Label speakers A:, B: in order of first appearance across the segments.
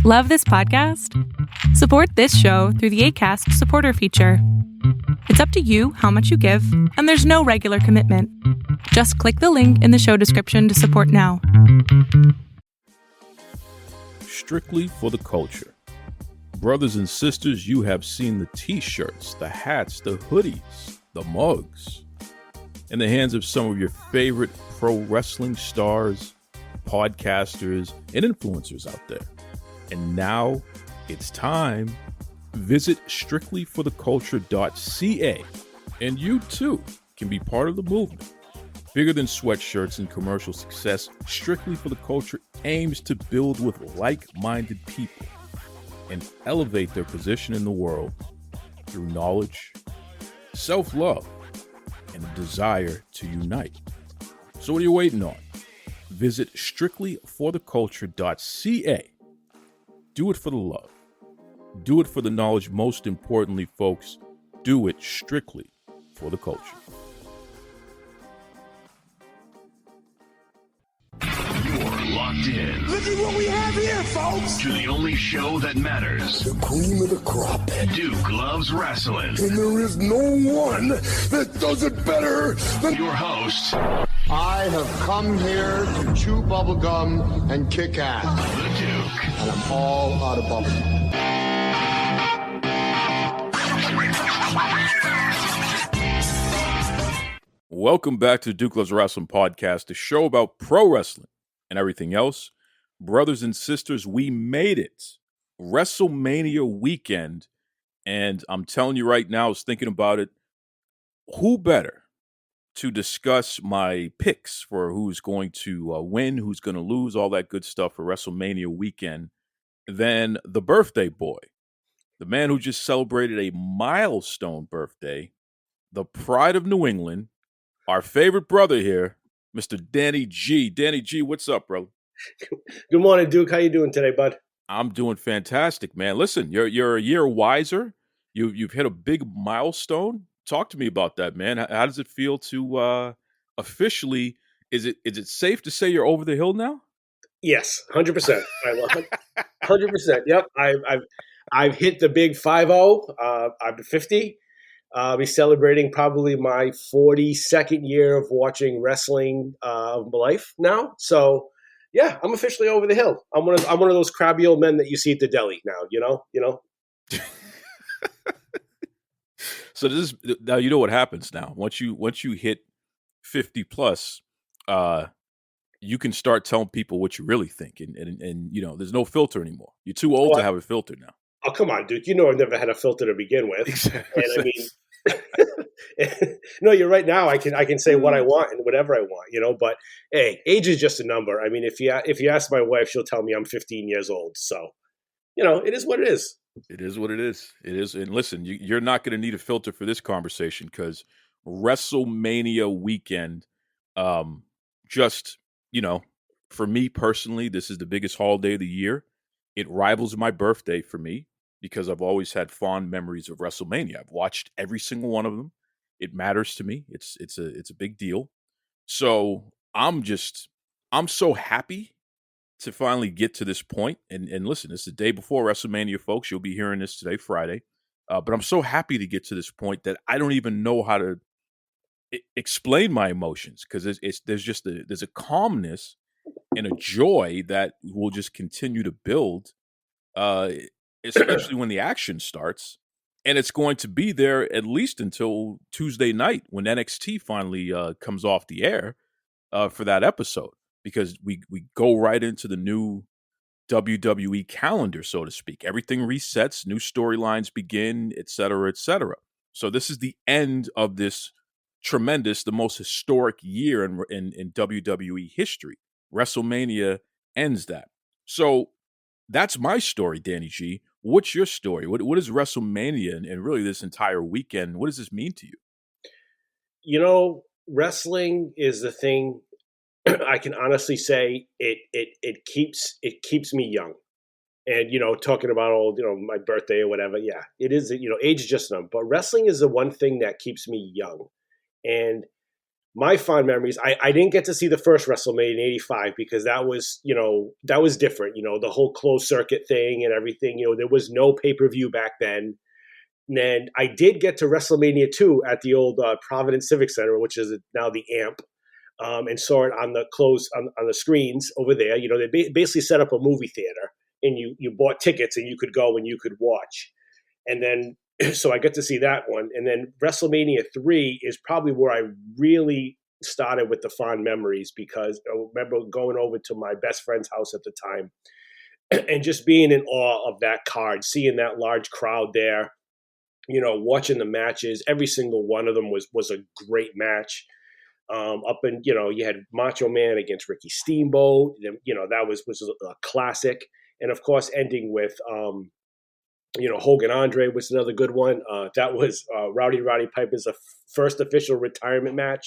A: Love this podcast? Support this show through the Acast supporter feature. It's up to you how much you give, and there's no regular commitment. Just click the link in the show description to support now.
B: Strictly for the culture. Brothers and sisters, you have seen the t-shirts, the hats, the hoodies, the mugs in the hands of some of your favorite pro wrestling stars, podcasters, and influencers out there. And now it's time. Visit strictlyfortheculture.ca and you too can be part of the movement. Bigger than sweatshirts and commercial success, Strictly for the Culture aims to build with like-minded people and elevate their position in the world through knowledge, self-love, and a desire to unite. So what are you waiting on? Visit strictlyfortheculture.ca. Do it for the love. Do it for the knowledge. Most importantly, folks, do it strictly for the culture.
C: You're locked in.
D: Look at what we have here, folks.
C: To the only show that matters.
D: The cream of the crop.
C: Duke loves wrestling.
D: And there is no one that does it better than
C: your host.
E: I have come here to chew bubblegum and kick ass.
C: The Duke.
E: And I'm all out of bubblegum.
B: Welcome back to the Duke Loves Wrestling podcast, the show about pro wrestling and everything else. Brothers and sisters, we made it. WrestleMania weekend. And I'm telling you right now, I was thinking about it. Who better to discuss my picks for who's going to win, who's going to lose, all that good stuff for WrestleMania weekend than the birthday boy, the man who just celebrated a milestone birthday, the pride of New England, our favorite brother here, Mr. Danny G. Danny G, what's up, bro?
F: Good morning, Duke. How you doing today, bud?
B: I'm doing fantastic, man. Listen, you're a year wiser. You've hit a big milestone. Talk to me about that, man. How does it feel to officially? Is it safe to say you're over the hill now?
F: Yes, 100%. 100%. Yep. I've hit the big 50. I'm 50. I'll be celebrating probably my 42nd year of watching wrestling of my life now. So yeah, I'm officially over the hill. I'm one of those crabby old men that you see at the deli now. You know.
B: So this is now, you know what happens now. Once you hit 50 plus, you can start telling people what you really think, and you know, there's no filter anymore. You're too old to have a filter now.
F: Oh, come on, Duke. You know I've never had a filter to begin with.
B: Exactly.
F: And I mean, no, you're right. Now I can say what I want and whatever I want, you know. But hey, age is just a number. I mean, if you ask my wife, she'll tell me I'm 15 years old. So, you know, it is what it is.
B: It is what it is. It is. And listen, you're not going to need a filter for this conversation because WrestleMania weekend, just, you know, for me personally, this is the biggest holiday of the year. It rivals my birthday for me because I've always had fond memories of WrestleMania. I've watched every single one of them. It matters to me. It's a big deal. So I'm so happy to finally get to this point. And listen, it's the day before WrestleMania, folks. You'll be hearing this today, Friday. But I'm so happy to get to this point that I don't even know how to explain my emotions because there's a calmness and a joy that will just continue to build, especially when the action starts. And it's going to be there at least until Tuesday night when NXT finally comes off the air for that episode. Because we go right into the new WWE calendar, so to speak. Everything resets, new storylines begin, et cetera, et cetera. So this is the end of this the most historic year in WWE history. WrestleMania ends that. So that's my story, Danny G. What's your story? What is WrestleMania and really this entire weekend? What does this mean to you?
F: You know, wrestling is the thing. I can honestly say it keeps me young. And, you know, talking about old, you know, my birthday or whatever. Yeah, it is, you know, age is just a number. But wrestling is the one thing that keeps me young. And my fond memories, I didn't get to see the first WrestleMania in '85 because that was, that was different. The whole closed circuit thing and everything. There was no pay-per-view back then. And then I did get to WrestleMania 2 at the old Providence Civic Center, which is now the AMP, and saw it on the on the screens over there. They basically set up a movie theater, and you bought tickets and you could go and you could watch. And then so I get to see that one. And then WrestleMania 3 is probably where I really started with the fond memories, because I remember going over to my best friend's house at the time and just being in awe of that card, seeing that large crowd there, watching the matches. Every single one of them was a great match. You had Macho Man against Ricky Steamboat. That was a classic. And of course, ending with Hogan Andre was another good one. That was Rowdy Piper's first official retirement match,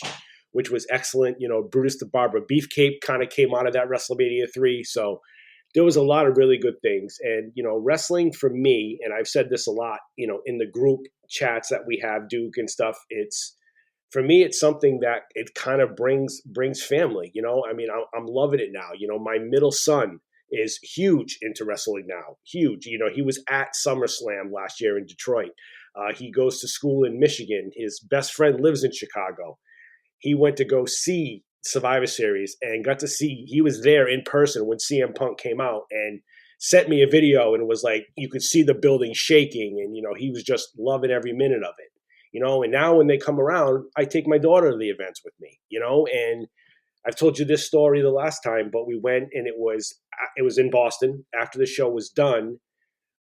F: which was excellent. Brutus the Barber Beefcake kind of came out of that WrestleMania 3. So there was a lot of really good things. And, wrestling for me, and I've said this a lot, in the group chats that we have, Duke and stuff, for me, it's something that it kind of brings family. I'm loving it now. My middle son is huge into wrestling now. Huge. He was at SummerSlam last year in Detroit. He goes to school in Michigan. His best friend lives in Chicago. He went to go see Survivor Series and got to see, he was there in person when CM Punk came out and sent me a video, and it was like, you could see the building shaking, and, he was just loving every minute of it. And now when they come around, I take my daughter to the events with me, and I've told you this story the last time, but we went and it was in Boston after the show was done.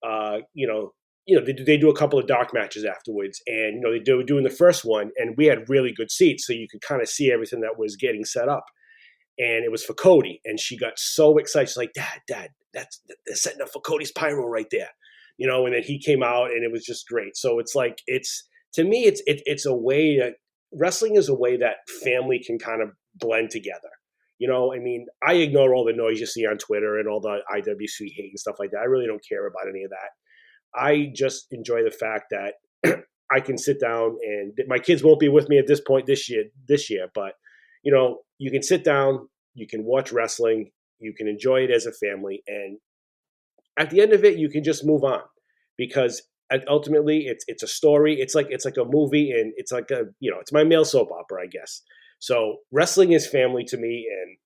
F: They do a couple of dark matches afterwards, and they were doing the first one, and we had really good seats, so you could kind of see everything that was getting set up. And it was for Cody, and she got so excited. She's like, "Dad, they're setting up for Cody's pyro right there," And then he came out, and it was just great. So it's like to me, it's a way that wrestling is a way that family can kind of blend together. I ignore all the noise you see on Twitter and all the IWC hate and stuff like that. I really don't care about any of that. I just enjoy the fact that I can sit down, and my kids won't be with me at this point this year, but you can sit down, you can watch wrestling, you can enjoy it as a family, and at the end of it, you can just move on, because ultimately it's a story. It's like a movie, and it's like it's my male soap opera, I guess. So wrestling is family to me, and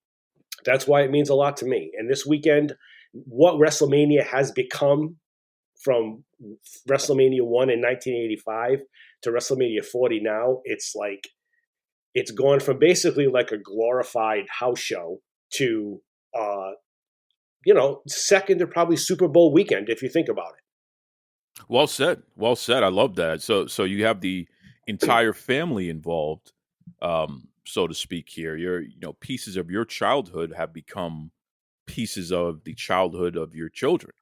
F: that's why it means a lot to me. And this weekend, what WrestleMania has become from WrestleMania 1 in 1985 to WrestleMania 40 now, it's gone from basically like a glorified house show to, second to probably Super Bowl weekend, if you think about it.
B: Well said. Well said. I love that. So you have the entire family involved, so to speak here. Pieces of your childhood have become pieces of the childhood of your children.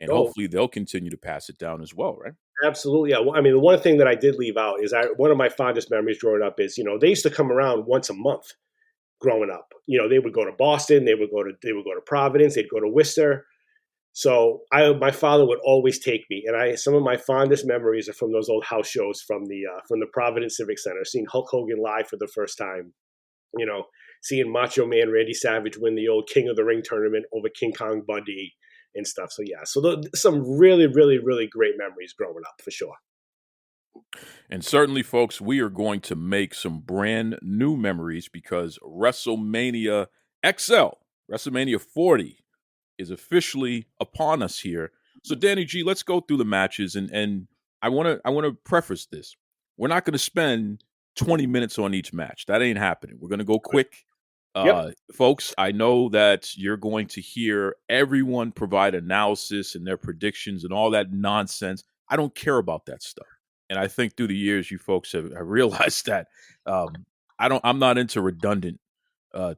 B: And hopefully they'll continue to pass it down as well, right?
F: Absolutely. Yeah. Well, the one thing that I did leave out is one of my fondest memories growing up is, they used to come around once a month growing up. They would go to Boston, they would go to Providence, they'd go to Worcester. So my father would always take me, and some of my fondest memories are from those old house shows from the Providence Civic Center, seeing Hulk Hogan live for the first time, seeing Macho Man Randy Savage win the old King of the Ring tournament over King Kong Bundy and stuff. So yeah, some really, really, really great memories growing up for sure.
B: And certainly, folks, we are going to make some brand new memories, because WrestleMania XL, WrestleMania 40, is officially upon us here. So Danny G, let's go through the matches, and I want to preface this. We're not going to spend 20 minutes on each match. That ain't happening. We're going to go quick.
F: Yep.
B: Folks, I know that you're going to hear everyone provide analysis and their predictions and all that nonsense. I don't care about that stuff. And I think through the years, you folks have realized that I'm not into redundant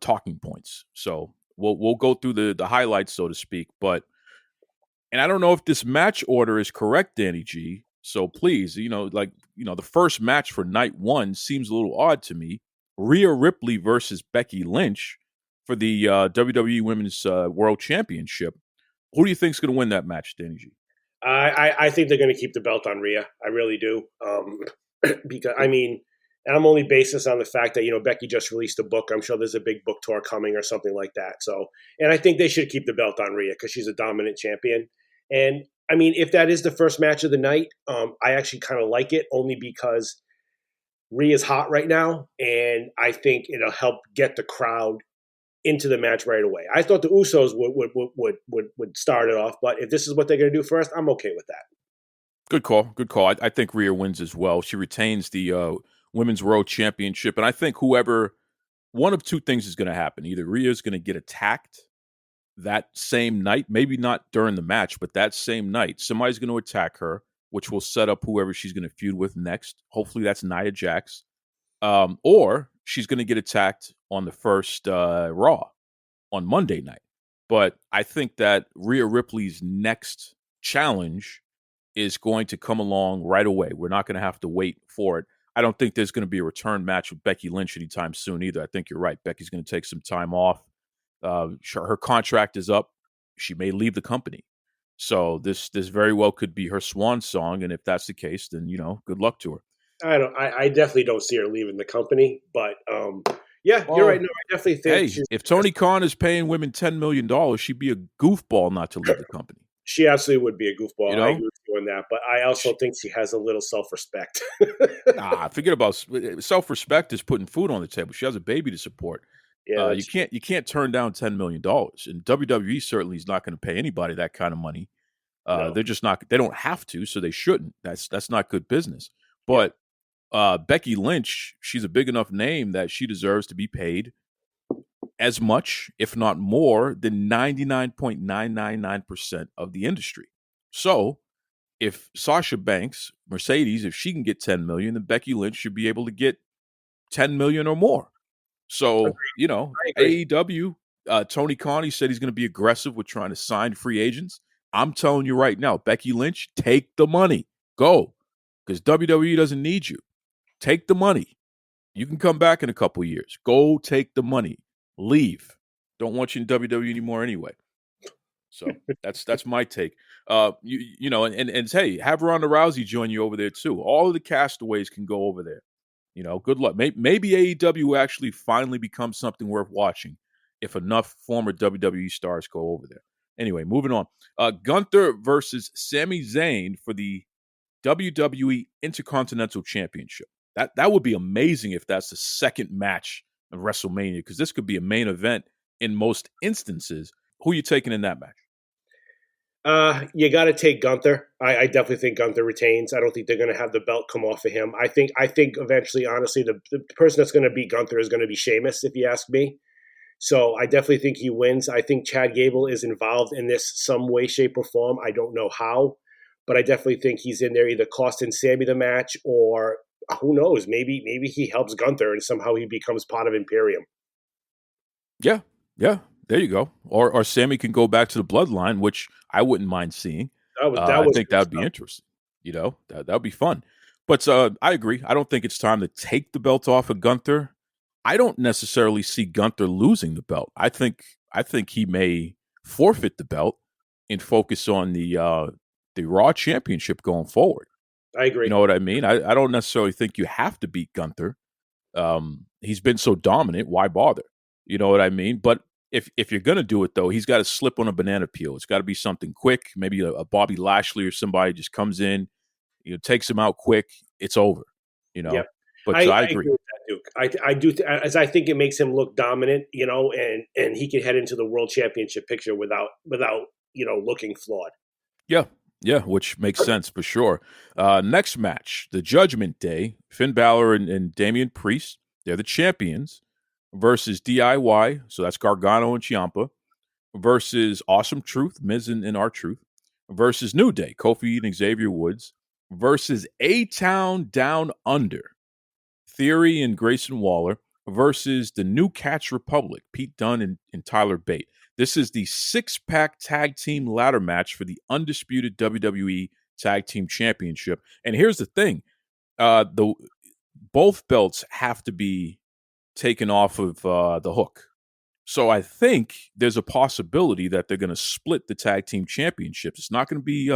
B: talking points. So we'll go through the highlights, so to speak. And I don't know if this match order is correct, Danny G. So please, the first match for night one seems a little odd to me. Rhea Ripley versus Becky Lynch for the WWE Women's World Championship. Who do you think is going to win that match, Danny G?
F: I think they're going to keep the belt on Rhea. I really do. Because And I'm only basing this on the fact that, Becky just released a book. I'm sure there's a big book tour coming or something like that. So, and I think they should keep the belt on Rhea because she's a dominant champion. And I mean, if that is the first match of the night, I actually kind of like it only because Rhea's hot right now. And I think it'll help get the crowd into the match right away. I thought the Usos would start it off, but if this is what they're going to do first, I'm okay with that.
B: Good call. Good call. I think Rhea wins as well. She retains the Women's World Championship. And I think one of two things is going to happen. Either Rhea is going to get attacked that same night, maybe not during the match, but that same night, somebody's going to attack her, which will set up whoever she's going to feud with next. Hopefully that's Nia Jax. Or she's going to get attacked on the first Raw on Monday night. But I think that Rhea Ripley's next challenge is going to come along right away. We're not going to have to wait for it. I don't think there's going to be a return match with Becky Lynch anytime soon either. I think you're right. Becky's going to take some time off. Her contract is up. She may leave the company. So this very well could be her swan song. And if that's the case, then, good luck to her.
F: I definitely don't see her leaving the company, but you're right. No, I definitely think.
B: Hey, if Tony Khan is paying women $10 million, she'd be a goofball not to leave the company.
F: She absolutely would be a goofball. I agree with you on that, but I also think she has a little self-respect.
B: Forget about self-respect is putting food on the table. She has a baby to support.
F: Yeah,
B: you can't turn down $10 million, and WWE certainly is not going to pay anybody that kind of money.
F: No.
B: They're just not. They don't have to, so they shouldn't. That's not good business. But Becky Lynch, she's a big enough name that she deserves to be paid as much, if not more, than 99.999% of the industry. So, if Sasha Banks, Mercedes, if she can get $10 million, then Becky Lynch should be able to get $10 million or more. So, AEW, Tony Khan, he said he's going to be aggressive with trying to sign free agents. I'm telling you right now, Becky Lynch, take the money. Go. Because WWE doesn't need you. Take the money. You can come back in a couple years. Go take the money. Leave. Don't want you in WWE anymore anyway. So that's my take. And hey, have Ronda Rousey join you over there too. All of the castaways can go over there. Good luck. Maybe AEW will actually finally become something worth watching if enough former WWE stars go over there. Anyway, moving on. Gunther versus Sami Zayn for the WWE Intercontinental Championship. That would be amazing if that's the second match of WrestleMania, because this could be a main event in most instances. Who are you taking in that match?
F: You got to take Gunther. I definitely think Gunther retains. I don't think they're going to have the belt come off of him. I think eventually, honestly, the person that's going to beat Gunther is going to be Sheamus, if you ask me. So I definitely think he wins. I think Chad Gable is involved in this some way, shape, or form. I don't know how, but I definitely think he's in there either costing Sammy the match or who knows, maybe he helps Gunther and somehow he becomes part of Imperium.
B: Yeah. There you go. Or Sammy can go back to the bloodline, which I wouldn't mind seeing. I think that would be interesting. That would be fun. But I agree. I don't think it's time to take the belt off of Gunther. I don't necessarily see Gunther losing the belt. I think he may forfeit the belt and focus on the Raw Championship going forward.
F: I agree.
B: You know what I mean? I don't necessarily think you have to beat Gunther. He's been so dominant. Why bother? You know what I mean? But if you're going to do it, though, he's got to slip on a banana peel. It's got to be something quick. Maybe a Bobby Lashley or somebody just comes in, takes him out quick. It's over.
F: Yep.
B: But I agree.
F: With that, Duke. I do, as I think it makes him look dominant, and he can head into the World Championship picture without looking flawed.
B: Yeah, which makes sense for sure. Next match, the Judgment Day, Finn Balor and Damian Priest, they're the champions, versus DIY, so that's Gargano and Ciampa, versus Awesome Truth, Miz and R-Truth, versus New Day, Kofi and Xavier Woods, versus A-Town Down Under, Theory and Grayson Waller, versus the New Catch Republic, Pete Dunne and Tyler Bate. This is the six-pack tag team ladder match for the undisputed WWE Tag Team Championship. And here's the thing. Both belts have to be taken off of the hook. So I think there's a possibility that they're going to split the tag team championships. It's not going to be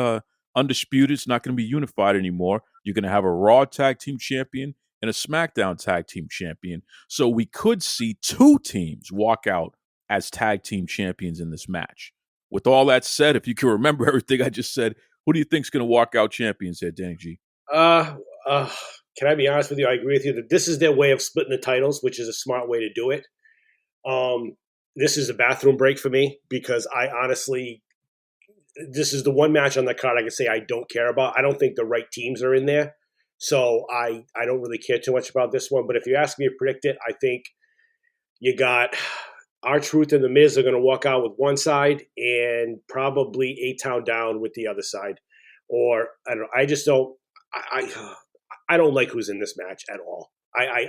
B: undisputed. It's not going to be unified anymore. You're going to have a Raw tag team champion and a SmackDown Tag Team Champion. So we could see 2 teams walk out as Tag Team Champions in this match. With all that said, if you can remember everything I just said, who do you think's going to walk out champions there, Danny G?
F: Uh, uh, can I be honest with you? I agree with you that this is their way of splitting the titles, which is a smart way to do it. This is a bathroom break for me because I honestly, this is the one match on the card I can say I don't care about. I don't think the right teams are in there. So I don't really care too much about this one. But if you ask me to predict it, I think you got R-Truth and The Miz are going to walk out with one side and probably A-Town Down with the other side. Or I don't know. I just don't. I don't like who's in this match at all. I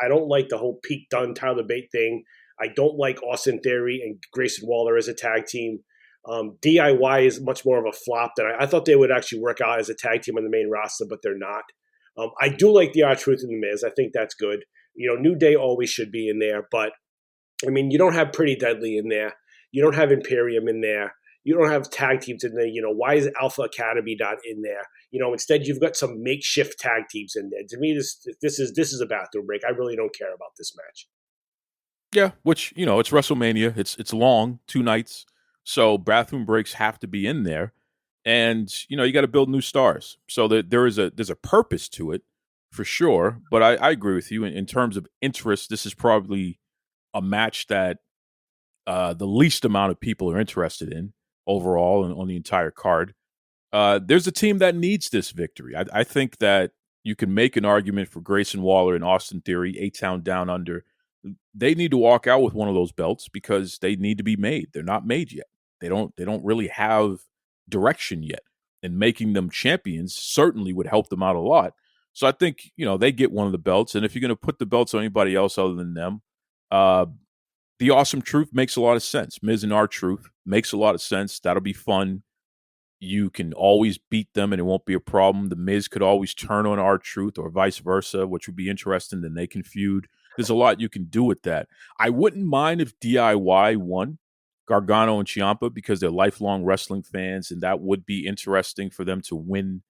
F: don't like the whole Pete Dunne, Tyler Bate thing. I don't like Austin Theory and Grayson Waller as a tag team. DIY is much more of a flop than I thought they would actually work out as a tag team on the main roster, but they're not. I do like the R-Truth and The Miz. I think that's good. New Day always should be in there, but I mean, you don't have Pretty Deadly in there. You don't have Imperium in there. You don't have tag teams in there. Why is Alpha Academy not in there? Instead you've got some makeshift tag teams in there. To me, this is a bathroom break. I really don't care about this match.
B: Yeah, which, it's WrestleMania. It's long, 2 nights. So bathroom breaks have to be in there. And, you got to build new stars. So there's a purpose to it for sure. But I agree with you in terms of interest. This is probably a match that the least amount of people are interested in overall and on the entire card. There's a team that needs this victory. I think that you can make an argument for Grayson Waller and Austin Theory, A-Town Down Under. They need to walk out with one of those belts because they need to be made. They're not made yet. They don't really have direction yet. And making them champions certainly would help them out a lot. So I think, they get one of the belts. And if you're going to put the belts on anybody else other than them, the Awesome Truth makes a lot of sense. Miz and R-Truth makes a lot of sense. That'll be fun. You can always beat them and it won't be a problem. The Miz could always turn on R-Truth or vice versa, which would be interesting. Then they can feud. There's a lot you can do with that. I wouldn't mind if DIY won Gargano and Ciampa because they're lifelong wrestling fans, and that would be interesting for them to win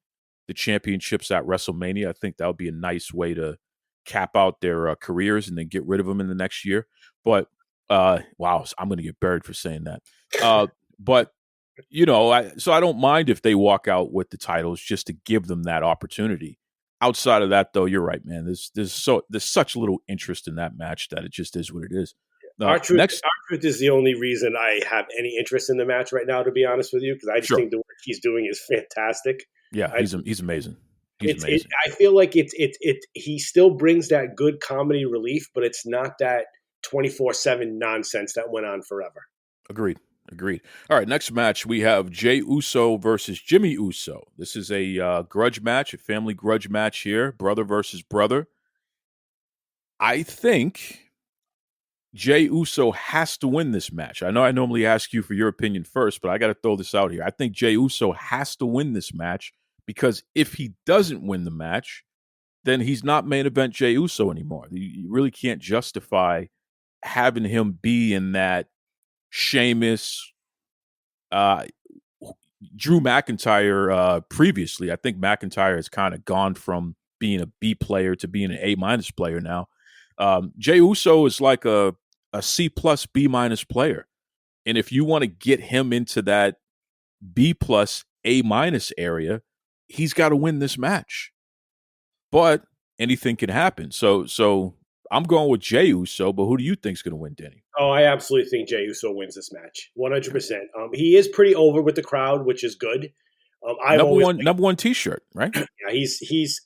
B: the championships at WrestleMania. I think that would be a nice way to cap out their careers and then get rid of them in the next year. But wow, I'm going to get buried for saying that. But so I don't mind if they walk out with the titles just to give them that opportunity. Outside of that, though, you're right, man. There's such little interest in that match that it just is what it is.
F: R-Truth is the only reason I have any interest in the match right now, to be honest with you, because I just think the work he's doing is fantastic.
B: Yeah, he's amazing. He's amazing.
F: I feel like he still brings that good comedy relief, but it's not that 24/7 nonsense that went on forever.
B: Agreed. All right, next match, we have Jey Uso versus Jimmy Uso. This is a grudge match, a family grudge match here, brother versus brother. I think Jey Uso has to win this match. I know I normally ask you for your opinion first, but I got to throw this out here. I think Jey Uso has to win this match because if he doesn't win the match, then he's not main event Jey Uso anymore. You really can't justify having him be in that Sheamus, Drew McIntyre previously. I think McIntyre has kind of gone from being a B player to being an A- player now. Jey Uso is like a C plus B minus player. And if you want to get him into that B plus A minus area, he's got to win this match. But anything can happen. So I'm going with Jey Uso, but who do you think is going to win, Danny?
F: Oh, I absolutely think Jey Uso wins this match, 100%. He is pretty over with the crowd, which is good.
B: Number one T-shirt, right?
F: Yeah, he's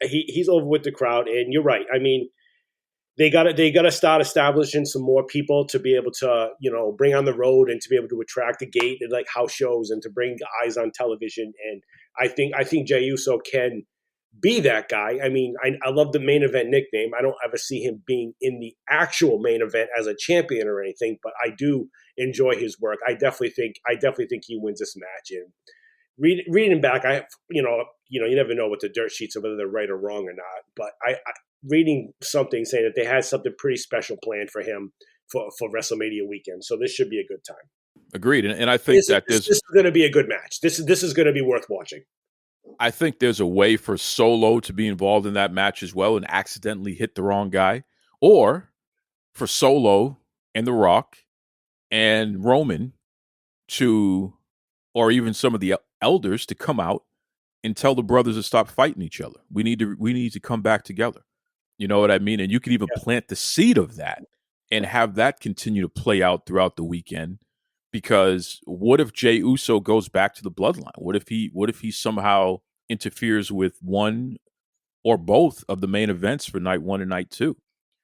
F: over with the crowd, and you're right. I mean, they got to start establishing some more people to be able to bring on the road and to be able to attract the gate and like house shows and to bring eyes on television. And I think Jey Uso can be that guy. I mean, I love the main event nickname. I don't ever see him being in the actual main event as a champion or anything, but I do enjoy his work. I definitely think he wins this match. And reading back, you never know what the dirt sheets are, whether they're right or wrong or not. But I reading something saying that they had something pretty special planned for him for WrestleMania weekend. So this should be a good time.
B: Agreed. And I think
F: this is going to be a good match. This is going to be worth watching.
B: I think there's a way for Solo to be involved in that match as well and accidentally hit the wrong guy, or for Solo and The Rock and Roman to, or even some of the elders to come out and tell the brothers to stop fighting each other. We need to come back together. You know what I mean? And you could even plant the seed of that and have that continue to play out throughout the weekend. Because what if Jey Uso goes back to the bloodline? What if he somehow interferes with one or both of the main events for night 1 and night 2?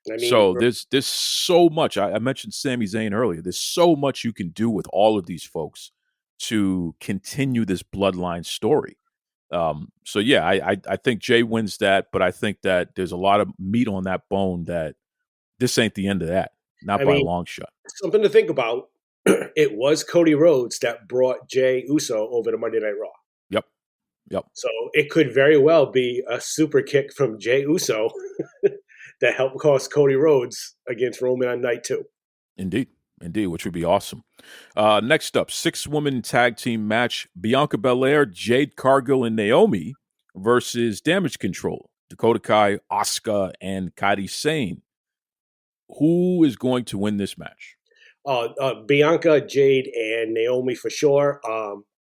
F: I mean,
B: So there's so much. I mentioned Sami Zayn earlier. There's so much you can do with all of these folks to continue this bloodline story. So yeah, I think Jay wins that, but I think that there's a lot of meat on that bone that this ain't the end of that, not by a long shot.
F: Something to think about. It was Cody Rhodes that brought Jey Uso over to Monday Night Raw.
B: Yep.
F: So it could very well be a super kick from Jey Uso that helped cost Cody Rhodes against Roman on night 2.
B: Indeed, which would be awesome. Next up, 6-woman tag team match: Bianca Belair, Jade Cargill, and Naomi versus Damage Control, Dakota Kai, Asuka, and Kairi Sane. Who is going to win this match?
F: Bianca, Jade, and Naomi for sure.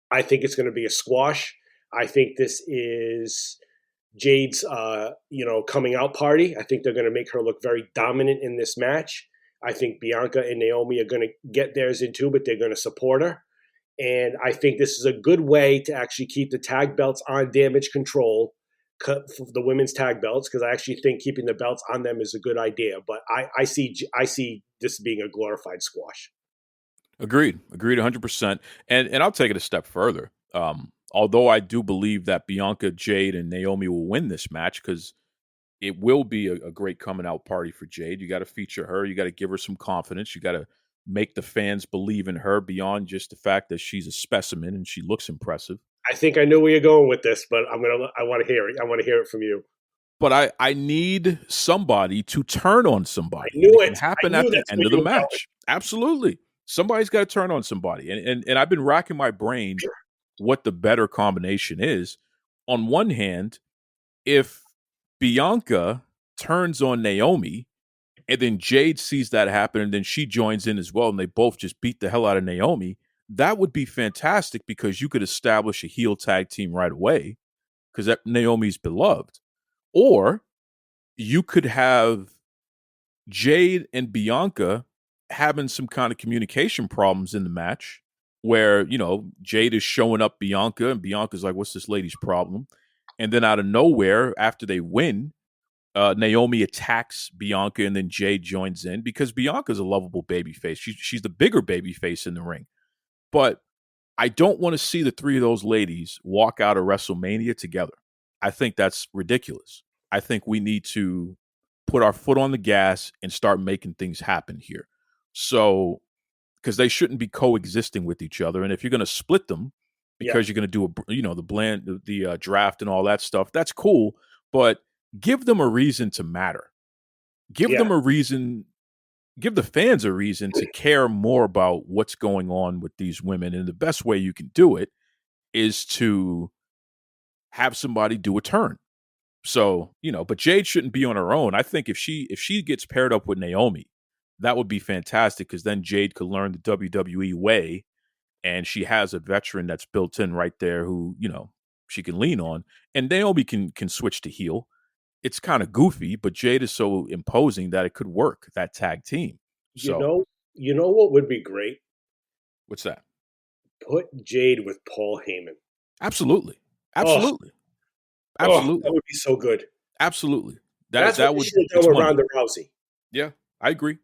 F: I think it's going to be a squash. I think this is Jade's, coming out party. I think they're going to make her look very dominant in this match. I think Bianca and Naomi are going to get theirs in too, but they're going to support her. And I think this is a good way to actually keep the tag belts on Damage Control, the women's tag belts, because I actually think keeping the belts on them is a good idea. But I see this being a glorified squash.
B: Agreed 100%. And I'll take it a step further. Although I do believe that Bianca, Jade, and Naomi will win this match, because it will be a great coming out party for Jade. You got to feature her. You got to give her some confidence. You got to make the fans believe in her beyond just the fact that she's a specimen and she looks impressive.
F: I think I know where you're going with this, but I want to hear it. I want to hear it from you.
B: But I need somebody to turn on somebody.
F: I knew
B: it. Can happen at the end of the match. Absolutely. Somebody's got to turn on somebody. And I've been racking my brain what the better combination is. On one hand, if Bianca turns on Naomi and then Jade sees that happen and then she joins in as well and they both just beat the hell out of Naomi, that would be fantastic, because you could establish a heel tag team right away because Naomi's beloved. Or you could have Jade and Bianca having some kind of communication problems in the match where, Jade is showing up Bianca and Bianca's like, what's this lady's problem? And then out of nowhere, after they win, Naomi attacks Bianca and then Jade joins in, because Bianca's a lovable babyface. She's the bigger babyface in the ring. But I don't want to see the three of those ladies walk out of WrestleMania together. I think that's ridiculous. I think we need to put our foot on the gas and start making things happen here. So, because they shouldn't be coexisting with each other. And if you're going to split them because you're going to do the draft and all that stuff, that's cool. But give them a reason to matter. Give them a reason. Give the fans a reason to care more about what's going on with these women. And the best way you can do it is to have somebody do a turn. So, but Jade shouldn't be on her own. I think if she gets paired up with Naomi, that would be fantastic, because then Jade could learn the WWE way, and she has a veteran that's built in right there who, she can lean on. And Naomi can switch to heel. It's kind of goofy, but Jade is so imposing that it could work, that tag team. So,
F: you know what would be great?
B: What's that?
F: Put Jade with Paul Heyman.
B: Absolutely.
F: That would be so good.
B: Absolutely.
F: That's
B: that
F: what
B: would
F: should have done with Ronda Rousey.
B: Yeah, I agree,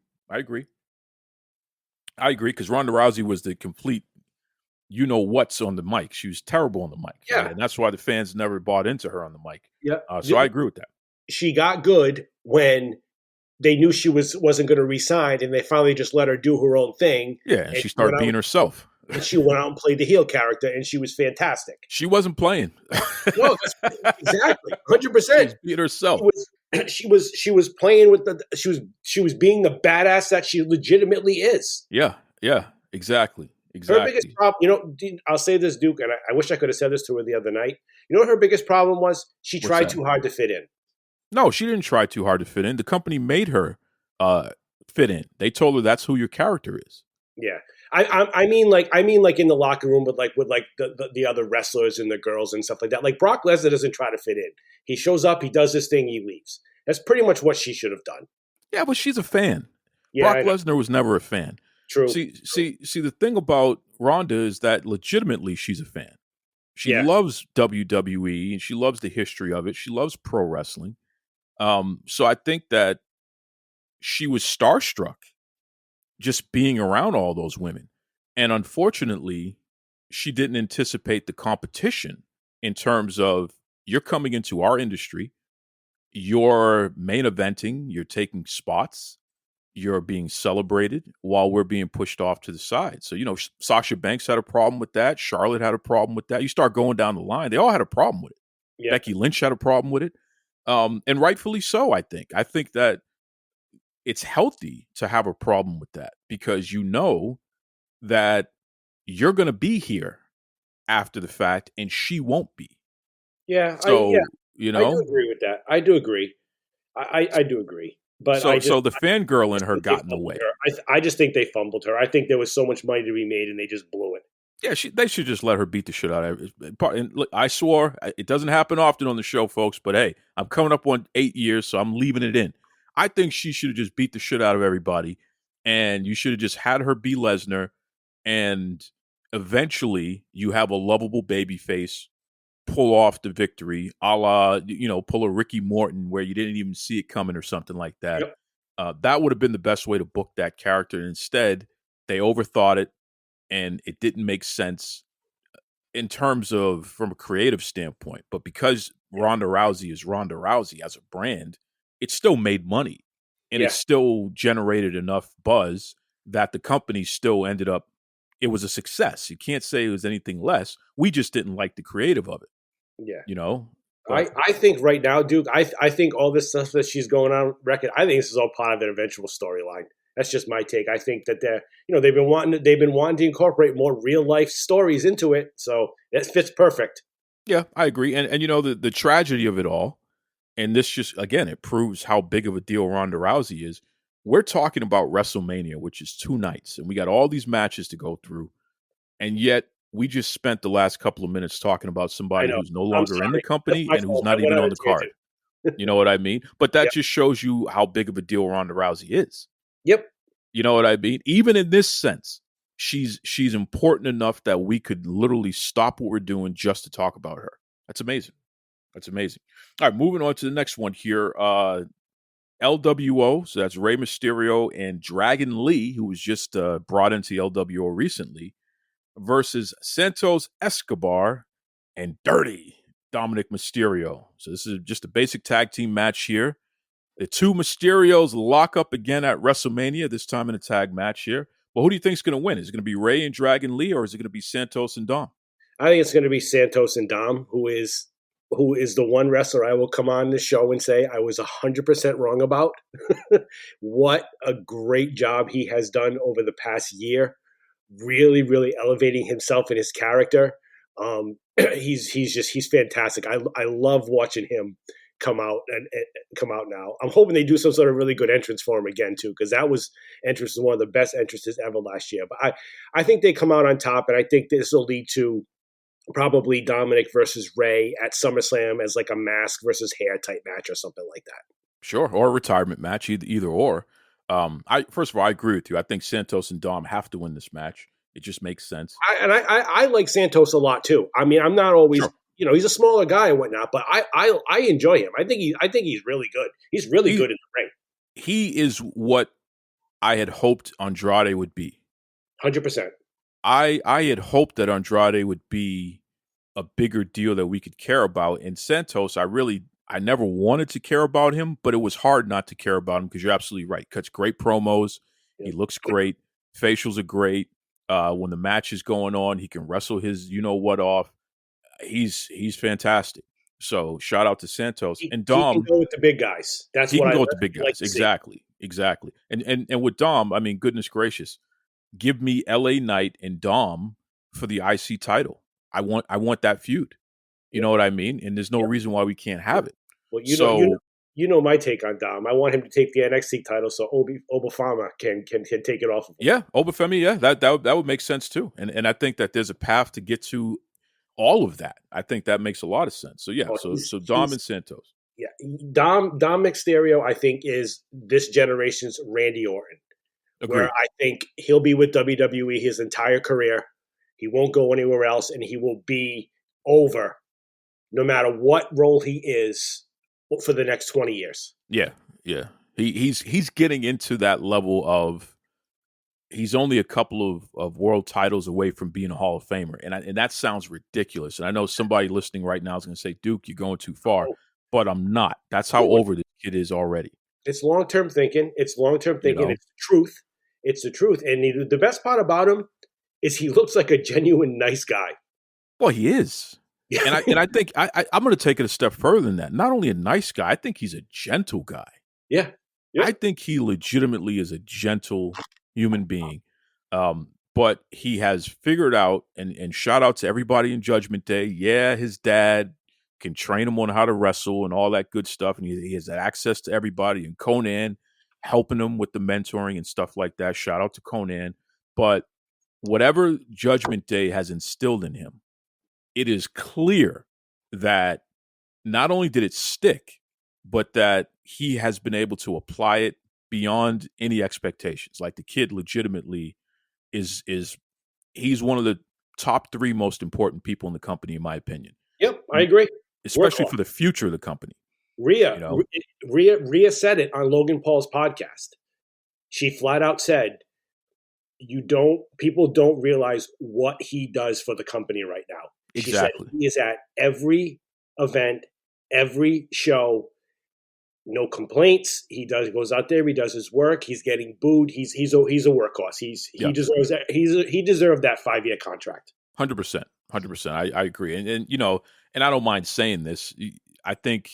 B: because Ronda Rousey was the complete what's on the mic. She was terrible on the mic.
F: Yeah.
B: Right? And that's why the fans never bought into her on the mic.
F: Yeah.
B: So I agree with that.
F: She got good when they knew she wasn't going to re-sign, and they finally just let her do her own thing.
B: Yeah, and she started being herself.
F: And she went out and played the heel character, and she was fantastic.
B: She wasn't playing.
F: No, exactly, 100%.
B: Being herself.
F: She was playing with she was being the badass that she legitimately is.
B: Yeah, exactly.
F: Her biggest
B: exactly.
F: problem, I'll say this, Duke, and I wish I could have said this to her the other night. You know what her biggest problem was? She
B: What's
F: tried
B: that?
F: too hard to fit in.
B: No, she didn't try too hard to fit in. The company made her uh, fit in. They told her that's who your character is.
F: Yeah, I mean like in the locker room with the other wrestlers and the girls and stuff like that. Like Brock Lesnar doesn't try to fit in. He shows up, he does his thing, he leaves. That's pretty much what she should have done.
B: Yeah, but she's a fan.
F: Yeah,
B: Brock
F: I know.
B: Lesnar was never a fan.
F: True.
B: See. The thing about Ronda is that legitimately she's a fan. She
F: Yeah,
B: loves WWE and she loves the history of it. She loves pro wrestling. So I think that she was starstruck just being around all those women. And unfortunately, she didn't anticipate the competition in terms of you're coming into our industry, you're main eventing, you're taking spots, you're being celebrated while we're being pushed off to the side. So, Sasha Banks had a problem with that. Charlotte had a problem with that. You start going down the line, they all had a problem with it.
F: yeah,
B: Becky Lynch had a problem with it. And rightfully so, I think. I think that it's healthy to have a problem with that because you know that you're going to be here after the fact and she won't be.
F: yeah.
B: So,
F: I do agree with that. I do agree. I do agree. But
B: so the fangirl in her
F: think they
B: got in the
F: fumbled
B: way.
F: her. I just think they fumbled her. I think there was so much money to be made and they just blew it.
B: Yeah, they should just let her beat the shit out of it. And look, I swore it doesn't happen often on the show, folks. But hey, I'm coming up on 8 years, so I'm leaving it in. I think she should have just beat the shit out of everybody, and you should have just had her be Lesnar, and eventually you have a lovable baby face pull off the victory, a la pull a Ricky Morton where you didn't even see it coming or something like that.
F: Yep.
B: That would have been the best way to book that character. And instead, they overthought it. And it didn't make sense in terms of from a creative standpoint. But because Ronda Rousey is Ronda Rousey as a brand, it still made money. And it
F: Yeah.
B: still generated enough buzz that the company still ended up, it was a success. You can't say it was anything less. We just didn't like the creative of it,
F: Yeah.
B: But
F: I think right now, Duke, I think all this stuff that she's going on record, I think this is all part of an eventual storyline. That's just my take. I think that they've been wanting to incorporate more real life stories into it, so it fits perfect.
B: yeah, I agree. And the tragedy of it all, and this just again it proves how big of a deal Ronda Rousey is. We're talking about WrestleMania, which is 2 nights, and we got all these matches to go through, and yet we just spent the last couple of minutes talking about
F: I
B: somebody
F: know.
B: who's no
F: I'm
B: longer in the
F: sorry.
B: company
F: That's my
B: and who's
F: fault.
B: not
F: I went
B: even
F: on
B: on
F: a
B: the card.
F: tangent.
B: You know what I mean? But that
F: Yep.
B: just shows you how big of a deal Ronda Rousey is.
F: Yep.
B: You know what I mean? Even in this sense, she's important enough that we could literally stop what we're doing just to talk about her. That's amazing. That's amazing. All right, moving on to the next one here. LWO, so that's Rey Mysterio and Dragon Lee, who was just brought into LWO recently, versus Santos Escobar and Dirty Dominic Mysterio. So this is just a basic tag team match here. The two Mysterios lock up again at WrestleMania, this time in a tag match here. Well, who do you think is going to win? Is it going to be Rey and Dragon Lee, or is it going to be Santos and Dom?
F: I think it's going to be Santos and Dom, who is the one wrestler I will come on this show and say I was 100% wrong about. What a great job he has done over the past year, really, really elevating himself and his character. He's fantastic. I love watching him come out and come out now. I'm hoping they do some sort of really good entrance for him again too, because that entrance was one of the best entrances ever last year. But I think they come out on top, and I think this will lead to probably Dominic versus Rey at SummerSlam as like a mask versus hair type match or something like that.
B: Sure, or a retirement match, either or. I first of all, I agree with you. I think Santos and Dom have to win this match. It just makes sense.
F: I like Santos a lot too. I mean, I'm not always,
B: Sure.
F: He's a smaller guy and whatnot, but I enjoy him. I think he's really good. He's really good in the ring.
B: He is what I had hoped Andrade would be.
F: 100%.
B: I had hoped that Andrade would be a bigger deal that we could care about. And Santos, I never wanted to care about him, but it was hard not to care about him because you're absolutely right. Cuts great promos.
F: Yeah.
B: He looks great. Facials are great. When the match is going on, he can wrestle his what off. He's fantastic. So shout out to Santos. And Dom,
F: he can go with the big guys. That's
B: he
F: what
B: can
F: I
B: go with the big
F: like
B: guys.
F: to see.
B: Exactly. And with Dom, I mean, goodness gracious. give me LA Knight and Dom for the IC title. I want that feud. You know what I mean? And there's no reason why we can't have it.
F: Well,
B: So
F: you know my take on Dom. I want him to take the NXT title so Obafama can take it off of him.
B: yeah, Obafemi, yeah, that would make sense too. And I think that there's a path to get to all of that. I think that makes a lot of sense. So yeah, so Dom and Santos.
F: Yeah, Dom Mysterio, I think, is this generation's Randy Orton.
B: Agreed.
F: Where I think he'll be with WWE his entire career. He won't go anywhere else, and he will be over no matter what role he is for the next 20 years.
B: Yeah. He's getting into that level of he's only a couple of world titles away from being a Hall of Famer. And that sounds ridiculous. And I know somebody listening right now is going to say, Duke, you're going too far. But I'm not. That's how over this kid is already.
F: It's long-term thinking. It's long-term thinking. It's the truth. It's the truth. And the best part about him is he looks like a genuine nice guy.
B: Well, he is. And I think I'm going to take it a step further than that. Not only a nice guy, I think he's a gentle guy.
F: Yeah.
B: I think he legitimately is a gentle human being. But he has figured out, and shout out to everybody in Judgment Day. Yeah, his dad can train him on how to wrestle and all that good stuff. And he has access to everybody. And Conan helping him with the mentoring and stuff like that. Shout out to Conan. But whatever Judgment Day has instilled in him, it is clear that not only did it stick, but that he has been able to apply it beyond any expectations. Like the kid legitimately is he's one of the top 3 most important people in the company, in my opinion.
F: Yep, I agree.
B: Especially for the future of the company.
F: Rhea said it on Logan Paul's podcast. She flat out said, people don't realize what he does for the company right now.
B: Exactly.
F: She said he is at every event, every show, no complaints. He goes out there, he does his work, he's getting booed, he's a workhorse. He deserves that. He deserved that 5-year contract.
B: 100%. I agree. And and I don't mind saying this. I think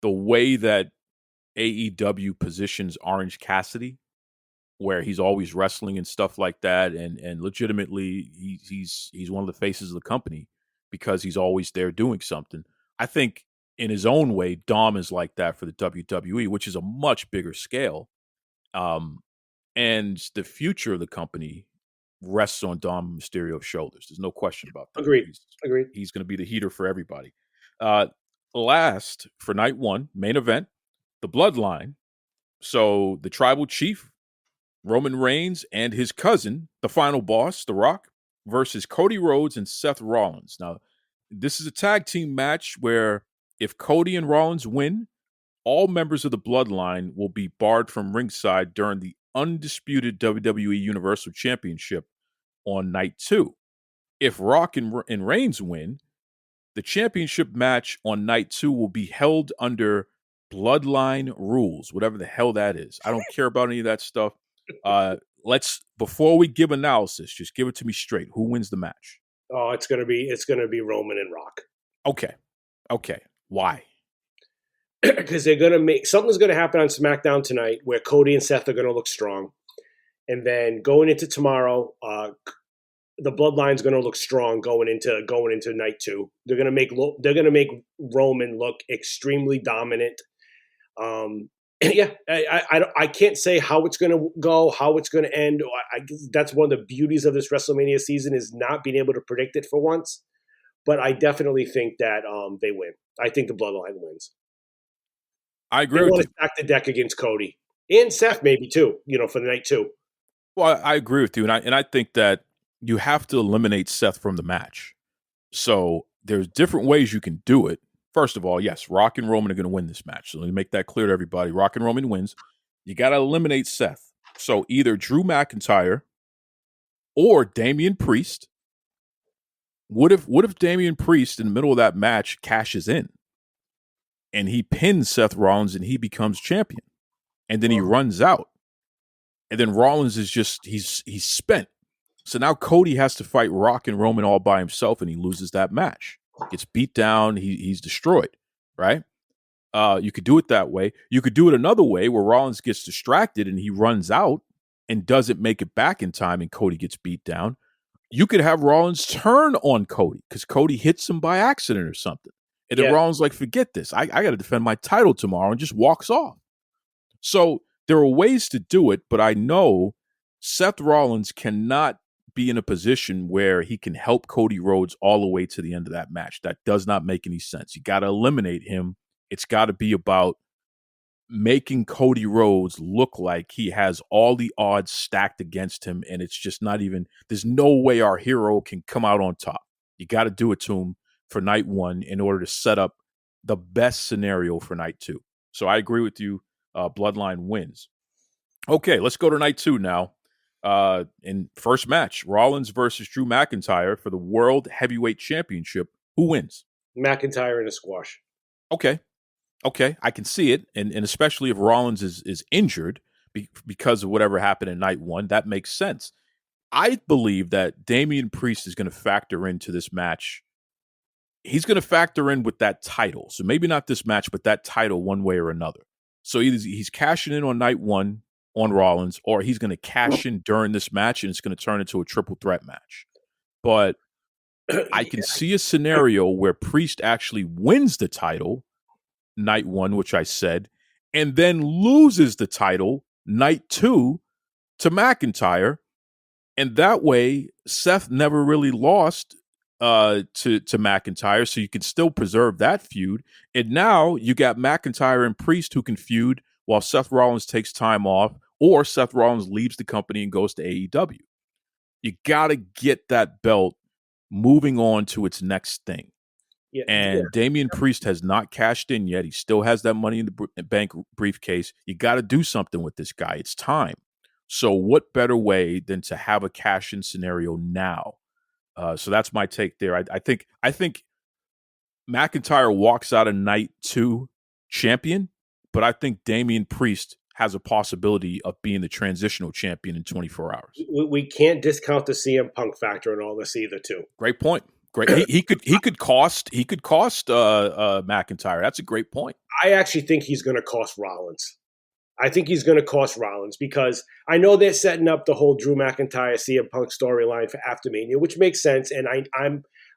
B: the way that AEW positions Orange Cassidy, where he's always wrestling and stuff like that, and legitimately he's one of the faces of the company because he's always there doing something. I think in his own way, Dom is like that for the WWE, which is a much bigger scale. And the future of the company rests on Dom Mysterio's shoulders. There's no question about that.
F: Agreed.
B: He's going to be the heater for everybody. Last, for night 1, main event, the Bloodline. So the Tribal Chief, Roman Reigns, and his cousin, the final boss, The Rock, versus Cody Rhodes and Seth Rollins. Now, this is a tag team match where if Cody and Rollins win, all members of the Bloodline will be barred from ringside during the undisputed WWE Universal Championship on night 2. If Rock and Reigns win, the championship match on night 2 will be held under Bloodline rules, whatever the hell that is. I don't care about any of that stuff. Before we give analysis, just give it to me straight. Who wins the match?
F: Oh, it's gonna be Roman and Rock.
B: Okay. Why?
F: Because they're gonna something's gonna happen on SmackDown tonight where Cody and Seth are gonna look strong, and then going into tomorrow, the Bloodline's gonna look strong going into night 2. They're gonna make Roman look extremely dominant. I can't say how it's going to go, how it's going to end. That's one of the beauties of this WrestleMania season is not being able to predict it for once. But I definitely think that they win. I think the Bloodline wins.
B: I agree
F: they
B: with
F: want
B: you.
F: to stack the deck against Cody and Seth maybe too. For the night 2.
B: Well, I agree with you, and I think that you have to eliminate Seth from the match. So there's different ways you can do it. First of all, yes, Rock and Roman are going to win this match. So let me make that clear to everybody. Rock and Roman wins. You got to eliminate Seth. So either Drew McIntyre or Damian Priest. What if Damian Priest in the middle of that match cashes in and he pins Seth Rollins and he becomes champion, and then he runs out, and then Rollins is just he's spent. So now Cody has to fight Rock and Roman all by himself, and he loses that match. Gets beat down. He's destroyed, right? You could do it that way. You could do it another way where Rollins gets distracted and he runs out and doesn't make it back in time and Cody gets beat down, you could have Rollins turn on Cody because Cody hits him by accident or something. And then Rollins like, forget this. I got to defend my title tomorrow, and just walks off. So there are ways to do it, but I know Seth Rollins cannot be in a position where he can help Cody Rhodes all the way to the end of that match. That does not make any sense. You got to eliminate him. It's got to be about making Cody Rhodes look like he has all the odds stacked against him, and it's just not even, there's no way our hero can come out on top. You got to do it to him for night one in order to set up the best scenario for night two. So I agree with you. Bloodline wins. Okay, let's go to night two now. In first match, Rollins versus Drew McIntyre for the World Heavyweight Championship. Who wins?
F: McIntyre in a squash.
B: Okay, I can see it, and especially if Rollins is injured because of whatever happened in night one, that makes sense. I believe that Damian Priest is going to factor into this match. He's going to factor in with that title. So maybe not this match, but that title one way or another. So either he's cashing in on night one on Rollins, or he's going to cash in during this match, and it's going to turn into a triple threat match. But I can see a scenario where Priest actually wins the title night one, which I said, and then loses the title night two to McIntyre. And that way, Seth never really lost to McIntyre, so you can still preserve that feud. And now you got McIntyre and Priest who can feud while Seth Rollins takes time off, or Seth Rollins leaves the company and goes to AEW. You got to get that belt moving on to its next thing. Damian Priest has not cashed in yet. He still has that Money in the Bank briefcase. You got to do something with this guy. It's time. So what better way than to have a cash-in scenario now? So that's my take there. I think McIntyre walks out of night two champion, but I think Damian Priest has a possibility of being the transitional champion in 24 hours.
F: We can't discount the CM Punk factor in all this either, too.
B: Great point. Great. He could cost McIntyre. That's a great point.
F: I actually think he's going to cost Rollins. I think he's going to cost Rollins because I know they're setting up the whole Drew McIntyre CM Punk storyline for after Mania, which makes sense. And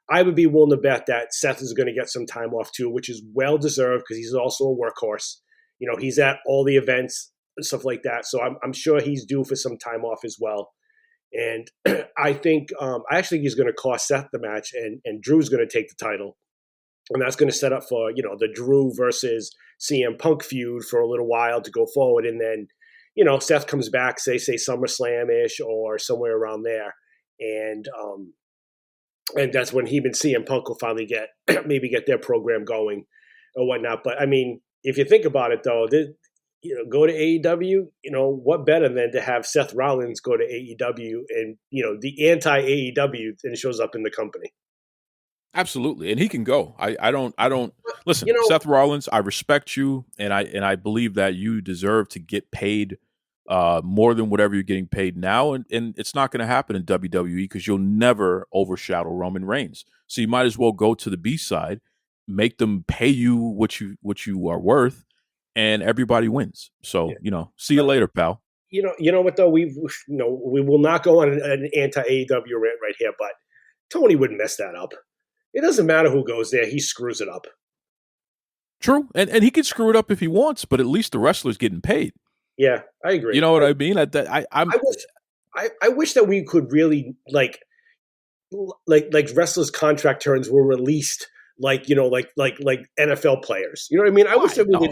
F: I would be willing to bet that Seth is going to get some time off too, which is well deserved because he's also a workhorse. You know, he's at all the events and stuff like that. So I'm sure he's due for some time off as well. And I think he's going to cost Seth the match, and Drew's going to take the title. And that's going to set up for, the Drew versus CM Punk feud for a little while to go forward. And then, Seth comes back, say SummerSlam-ish or somewhere around there. And that's when he and CM Punk will finally get their program going or whatnot. But, I mean, if you think about it, though, go to AEW, what better than to have Seth Rollins go to AEW and, the anti-AEW and shows up in the company.
B: Absolutely, and he can go. I don't listen, Seth Rollins. I respect you, and I believe that you deserve to get paid more than whatever you're getting paid now, and it's not going to happen in WWE because you'll never overshadow Roman Reigns. So you might as well go to the B side, make them pay you what you are worth, and everybody wins. So see you later, pal.
F: You know what though, we will not go on an anti-AEW rant right here, but Tony would mess that up. It doesn't matter who goes there; he screws it up.
B: True, and he can screw it up if he wants, but at least the wrestler's getting paid.
F: Yeah, I agree.
B: You know what I mean? I
F: wish that we could really like wrestlers' contract terms were released like NFL players. You know what I mean? I wish that we don't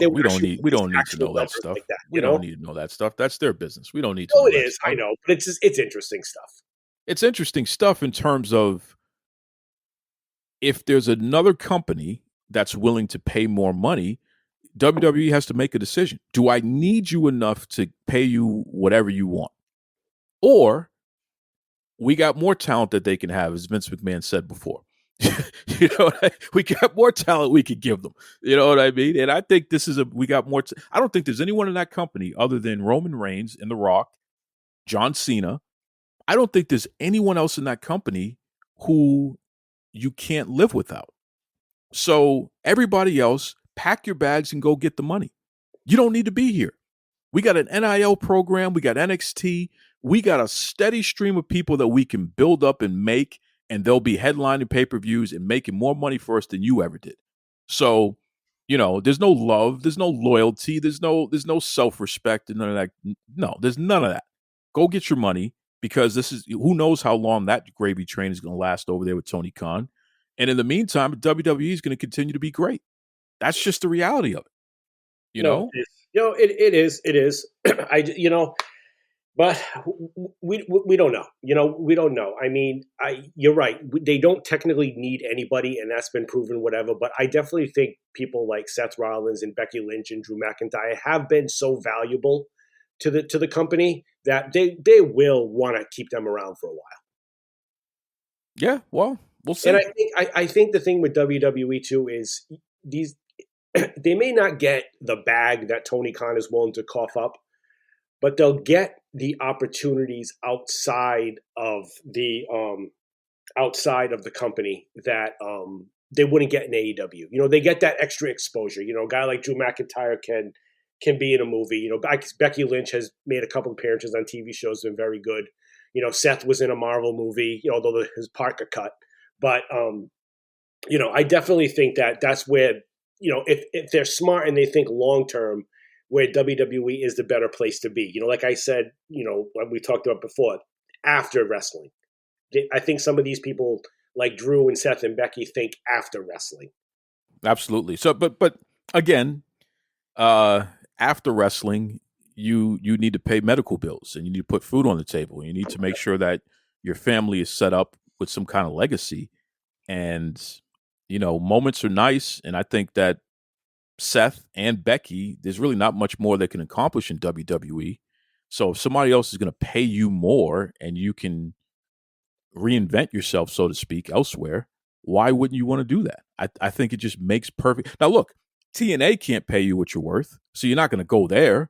F: need
B: to know that stuff. Like that, we don't need to know that stuff. That's their business. We don't need to.
F: No, it is. I know, but it's interesting stuff.
B: It's interesting stuff in terms of if there's another company that's willing to pay more money, WWE has to make a decision. Do I need you enough to pay you whatever you want? Or we got more talent that they can have, as Vince McMahon said before. We got more talent we could give them. You know what I mean? And I think we got more. I don't think there's anyone in that company other than Roman Reigns and The Rock, John Cena. I don't think there's anyone else in that company who you can't live without. So everybody else, pack your bags and go get the money. You don't need to be here. We got an NIL program. We got NXT. We got a steady stream of people that we can build up and make, and they'll be headlining pay-per-views and making more money for us than you ever did. So, there's no love, there's no loyalty, there's no self-respect and none of that. No, there's none of that. Go get your money, because who knows how long that gravy train is going to last over there with Tony Khan. And in the meantime, WWE is going to continue to be great. That's just the reality of it.
F: It is. But we don't know. We don't know. I mean, you're right. They don't technically need anybody, and that's been proven. Whatever. But I definitely think people like Seth Rollins and Becky Lynch and Drew McIntyre have been so valuable to the company that they will want to keep them around for a while.
B: Yeah, well, we'll see.
F: And I think the thing with WWE too is these they may not get the bag that Tony Khan is willing to cough up, but they'll get the opportunities outside of the company that they wouldn't get in AEW. They get that extra exposure. A guy like Drew McIntyre can be in a movie. Becky Lynch has made a couple appearances on TV shows, been very good. Seth was in a Marvel movie, although his part got cut. But I definitely think that that's where if they're smart and they think long term, where WWE is the better place to be. Like I said, when we talked about before, after wrestling. I think some of these people like Drew and Seth and Becky think after wrestling.
B: Absolutely. So, but again, after wrestling, you need to pay medical bills, and you need to put food on the table. You need to make sure that your family is set up with some kind of legacy. And, moments are nice. And I think that Seth and Becky, there's really not much more they can accomplish in WWE. So if somebody else is going to pay you more and you can reinvent yourself, so to speak, elsewhere, why wouldn't you want to do that? I think it just makes perfect. Now, look, TNA can't pay you what you're worth, so you're not going to go there.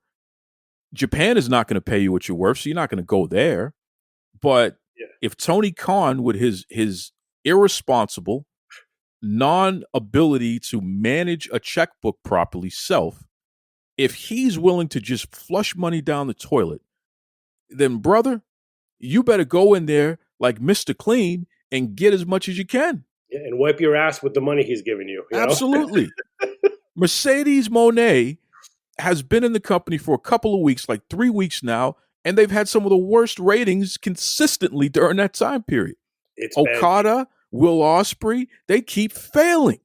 B: Japan is not going to pay you what you're worth, so you're not going to go there. But if Tony Khan, with his irresponsible, non-ability to manage a checkbook properly if he's willing to just flush money down the toilet, then brother, you better go in there like Mr. Clean and get as much as you can.
F: Yeah, and wipe your ass with the money he's giving you.
B: Absolutely. Mercedes Moné has been in the company for a couple of weeks, like 3 weeks now, and they've had some of the worst ratings consistently during that time period.
F: It's
B: Okada, bad. Will Ospreay, they keep failing.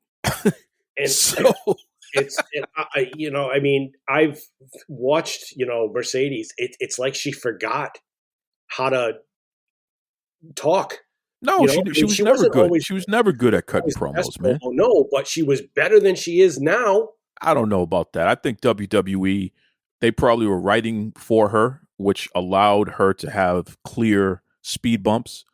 F: I've watched, Mercedes. It's like she forgot how to talk.
B: No, she was never good. She was never good at cutting promos, man.
F: No, but she was better than she is now.
B: I don't know about that. I think WWE, they probably were writing for her, which allowed her to have clear speed bumps.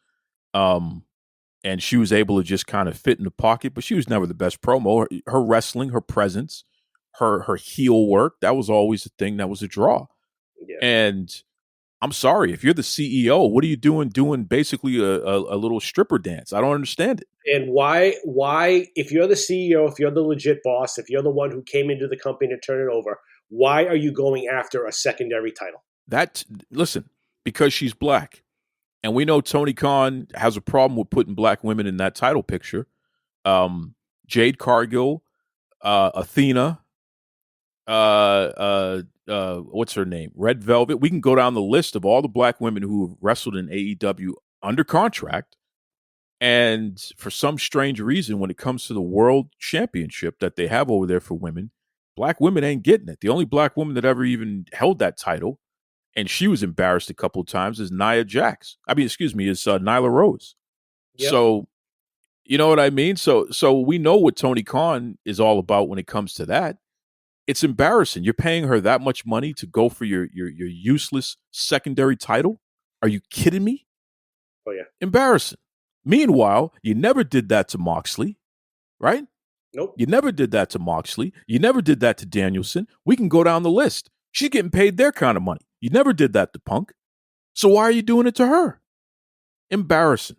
B: And she was able to just kind of fit in the pocket, but she was never the best promo. Her wrestling, her presence, her heel work, that was always the thing that was a draw. Yeah. And I'm sorry, if you're the CEO, what are you doing basically a little stripper dance? I don't understand it.
F: And why, if you're the CEO, if you're the legit boss, if you're the one who came into the company to turn it over, why are you going after a secondary title?
B: Listen, because she's black. And we know Tony Khan has a problem with putting black women in that title picture. Jade Cargill, Athena, what's her name? Red Velvet. We can go down the list of all the black women who have wrestled in AEW under contract. And for some strange reason, when it comes to the world championship that they have over there for women, black women ain't getting it. The only black woman that ever even held that title, and she was embarrassed a couple of times, is Nyla Rose. Yep. So, you know what I mean? So we know what Tony Khan is all about when it comes to that. It's embarrassing. You're paying her that much money to go for your useless secondary title? Are you kidding me?
F: Oh, yeah.
B: Embarrassing. Meanwhile, you never did that to Moxley, right?
F: Nope.
B: You never did that to Moxley. You never did that to Danielson. We can go down the list. She's getting paid their kind of money. You never did that to Punk. So why are you doing it to her? Embarrassing.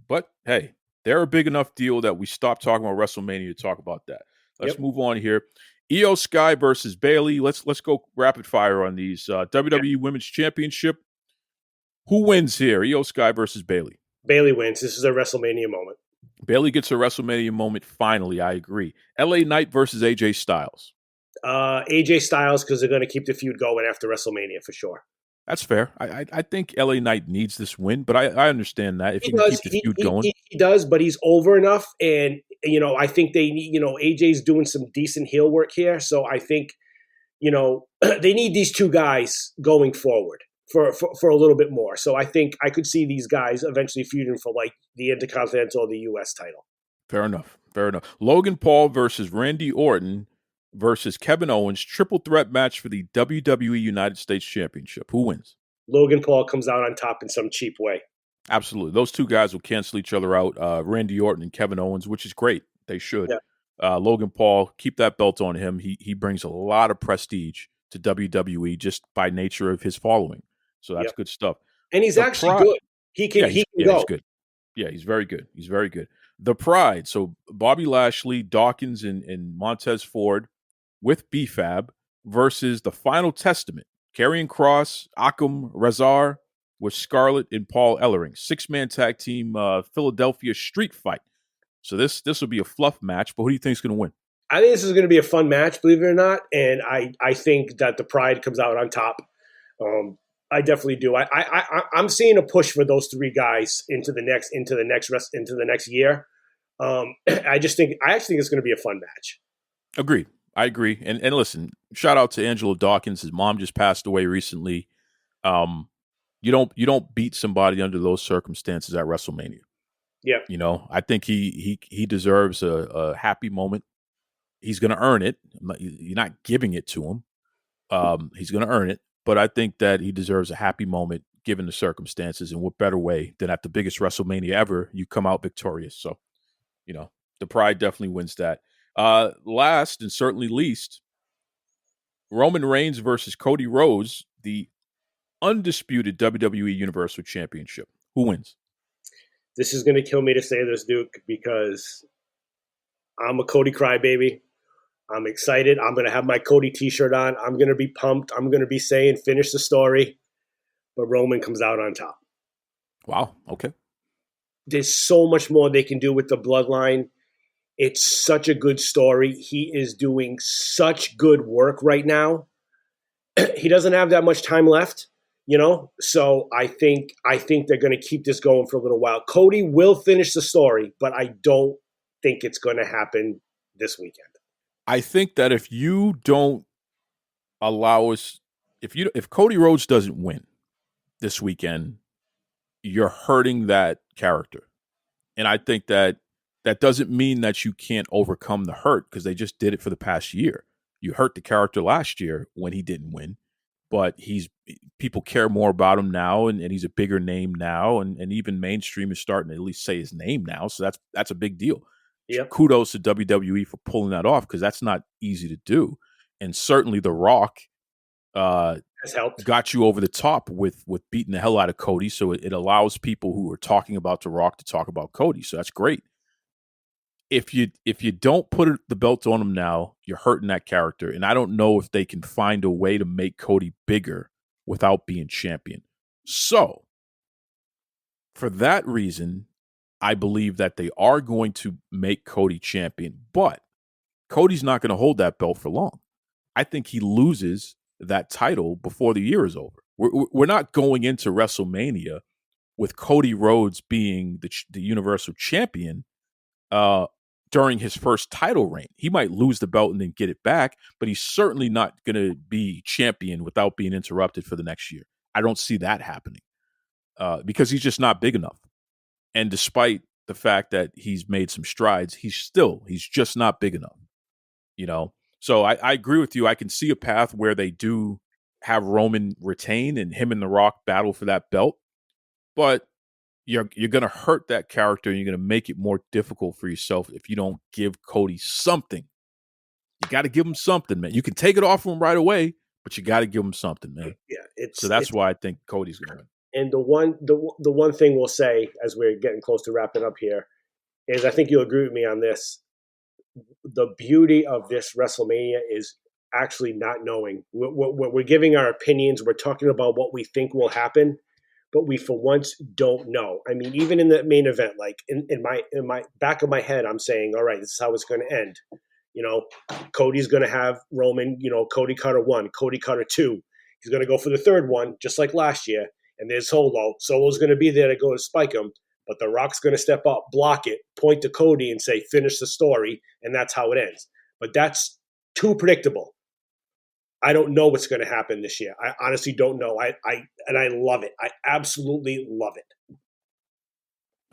B: But hey, they're a big enough deal that we stopped talking about WrestleMania to talk about that. Let's move on here. Io Sky versus Bailey. Let's go rapid fire on these. WWE Women's Championship. Who wins here? Io Sky versus Bailey.
F: Bailey wins. This is a WrestleMania moment.
B: Bailey gets a WrestleMania moment finally. I agree. LA Knight versus AJ Styles.
F: AJ Styles, because they're going to keep the feud going after WrestleMania for sure.
B: That's fair. I think LA Knight needs this win, but I understand that if you can keep the feud going.
F: He does, but he's over enough. And, I think they need, AJ's doing some decent heel work here. So I think, they need these two guys going forward for a little bit more. So I think I could see these guys eventually feuding for like the Intercontinental or the US title.
B: Fair enough. Logan Paul versus Randy Orton versus Kevin Owens, triple threat match for the WWE United States Championship. Who wins?
F: Logan Paul comes out on top in some cheap way.
B: Absolutely. Those two guys will cancel each other out, Randy Orton and Kevin Owens, which is great. They should. Yeah. Logan Paul, keep that belt on him. He brings a lot of prestige to WWE just by nature of his following. So that's good stuff.
F: And he's actually good. He can go.
B: He's good. Yeah, he's very good. The Pride. So Bobby Lashley, Dawkins, and Montez Ford with BFAB versus the Final Testament. Karrion Kross, Akam Razar with Scarlett and Paul Ellering. 6-man tag team Philadelphia street fight. So this will be a fluff match, but who do you think is going to win?
F: I think this is going to be a fun match, believe it or not, and I think that the Pride comes out on top. I definitely do. I'm seeing a push for those three guys into the next year. I actually think it's going to be a fun match.
B: Agreed. I agree. And listen, shout out to Angela Dawkins. His mom just passed away recently. You don't beat somebody under those circumstances at WrestleMania.
F: Yeah.
B: I think he deserves a happy moment. He's going to earn it. You're not giving it to him. He's going to earn it. But I think that he deserves a happy moment given the circumstances. And what better way than at the biggest WrestleMania ever, you come out victorious. So, the Pride definitely wins that. Last and certainly least, Roman Reigns versus Cody Rhodes, the undisputed WWE Universal Championship. Who wins?
F: This is going to kill me to say this, Duke, because I'm a Cody crybaby. I'm excited. I'm going to have my Cody t-shirt on. I'm going to be pumped. I'm going to be saying, finish the story. But Roman comes out on top.
B: Wow. Okay.
F: There's so much more they can do with the bloodline. It's such a good story. He is doing such good work right now. He doesn't have that much time left, So I think they're going to keep this going for a little while. Cody will finish the story, but I don't think it's going to happen this weekend.
B: I think that if you don't allow us, if Cody Rhodes doesn't win this weekend, you're hurting that character. And I think that doesn't mean that you can't overcome the hurt, because they just did it for the past year. You hurt the character last year when he didn't win, but people care more about him now, and he's a bigger name now, and even mainstream is starting to at least say his name now. So that's a big deal. Yep. Kudos to WWE for pulling that off, because that's not easy to do. And certainly The Rock
F: has helped,
B: got you over the top with beating the hell out of Cody. So it allows people who are talking about The Rock to talk about Cody. So that's great. If you don't put the belt on him now, you're hurting that character. And I don't know if they can find a way to make Cody bigger without being champion. So for that reason, I believe that they are going to make Cody champion, but Cody's not going to hold that belt for long. I think he loses that title before the year is over. We're not going into WrestleMania with Cody Rhodes being the Universal Champion during his first title reign. He might lose the belt and then get it back, but he's certainly not going to be champion without being interrupted for the next year. I don't see that happening because he's just not big enough. And despite the fact that he's made some strides, he's just not big enough, So I agree with you. I can see a path where they do have Roman retain and him and The Rock battle for that belt, but you're going to hurt that character, and you're going to make it more difficult for yourself if you don't give Cody something. You got to give him something, man. You can take it off him right away, but you got to give him something, man.
F: Yeah,
B: so that's why I think Cody's going to win.
F: And the one thing we'll say as we're getting close to wrapping up here is, I think you'll agree with me on this. the beauty of this WrestleMania is actually not knowing. We're giving our opinions. We're talking about what we think will happen, but we for once don't know. I mean, even in the main event, like in my back of my head, I'm saying, all right, this is how it's going to end. You know, Cody's going to have Roman, Cody Cutter 1, Cody Cutter 2. He's going to go for the third one, just like last year. And there's Solo. Solo's going to be there to go to spike him. But The Rock's going to step up, block it, point to Cody and say, finish the story. And that's how it ends. But that's too predictable. I don't know what's going to happen this year. I honestly don't know. I love it. I absolutely love it.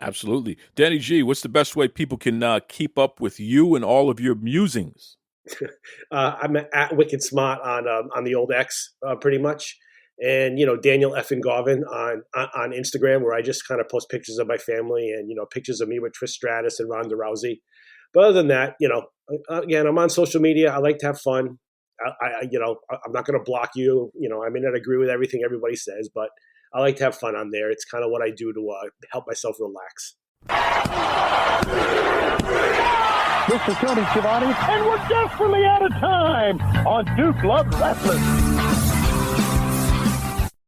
B: Absolutely. Danny G, what's the best way people can keep up with you and all of your musings?
F: I'm at Wicked Smart on the old X, pretty much. And, Daniel F. and Garvin on Instagram, where I just kind of post pictures of my family and, pictures of me with Trish Stratus and Ronda Rousey. But other than that, again, I'm on social media. I like to have fun. I'm not going to block you. I may not agree with everything everybody says, but I like to have fun on there. It's kind of what I do to help myself relax.
G: This is Tony Schiavone, and we're desperately out of time on Duke Loves Wrestling.